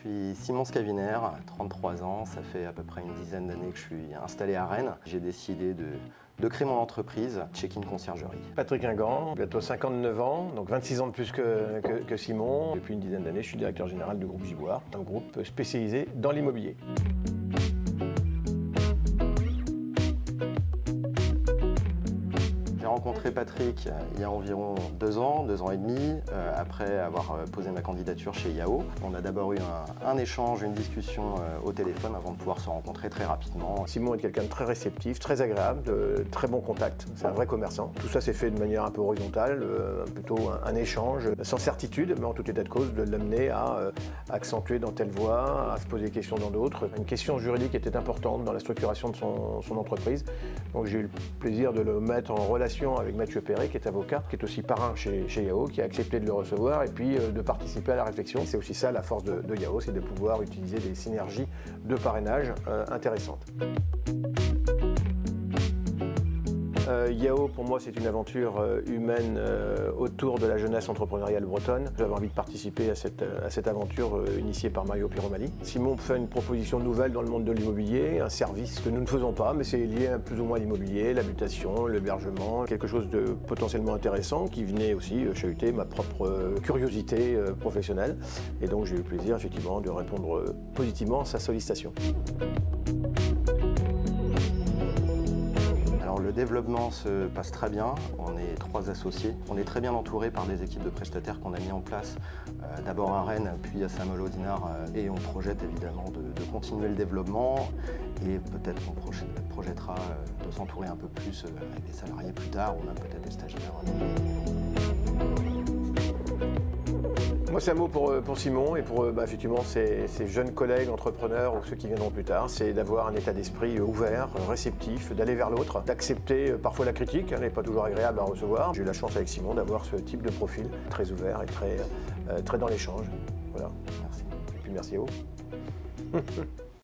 suis Simon Scaviner, 33 ans, ça fait à peu près une dizaine d'années que je suis installé à Rennes. J'ai décidé de créer mon entreprise, Check-in Conciergerie. Patrick Ingan, bientôt 59 ans, donc 26 ans de plus que Simon. Depuis une dizaine d'années, je suis directeur général du groupe Giboire, un groupe spécialisé dans l'immobilier. J'ai rencontré Patrick il y a environ 2 ans et demi, après avoir posé ma candidature chez Yahoo. On a d'abord eu un échange, une discussion au téléphone avant de pouvoir se rencontrer très rapidement. Simon est quelqu'un de très réceptif, très agréable, de très bon contact. C'est un vrai commerçant. Tout ça s'est fait de manière un peu horizontale, plutôt un échange, sans certitude, mais en tout état de cause, de l'amener à accentuer dans telle voie, à se poser des questions dans d'autres. Une question juridique était importante dans la structuration de son entreprise. Donc j'ai eu le plaisir de le mettre en relation avec Mathieu Perret, qui est avocat, qui est aussi parrain chez Yahoo, qui a accepté de le recevoir et puis de participer à la réflexion. C'est aussi ça la force de Yahoo, c'est de pouvoir utiliser des synergies de parrainage intéressantes. Yahoo, pour moi, c'est une aventure humaine autour de la jeunesse entrepreneuriale bretonne. J'avais envie de participer à cette aventure initiée par Mario Piromali. Simon fait une proposition nouvelle dans le monde de l'immobilier, un service que nous ne faisons pas, mais c'est lié plus ou moins à l'immobilier, l'habitation, l'hébergement, quelque chose de potentiellement intéressant qui venait aussi chahuter ma propre curiosité professionnelle. Et donc j'ai eu le plaisir effectivement de répondre positivement à sa sollicitation. Le développement se passe très bien, on est 3 associés. On est très bien entouré par des équipes de prestataires qu'on a mis en place, d'abord à Rennes, puis à Saint-Malo-Dinard, et on projette évidemment de continuer le développement et peut-être qu'on projettera de s'entourer un peu plus avec des salariés plus tard ou même peut-être des stagiaires. Moi, c'est un mot pour Simon et pour effectivement ses jeunes collègues entrepreneurs ou ceux qui viendront plus tard. C'est d'avoir un état d'esprit ouvert, réceptif, d'aller vers l'autre, d'accepter parfois la critique, elle n'est pas toujours agréable à recevoir. J'ai eu la chance avec Simon d'avoir ce type de profil, très ouvert et très dans l'échange. Voilà, merci. Et puis merci à vous.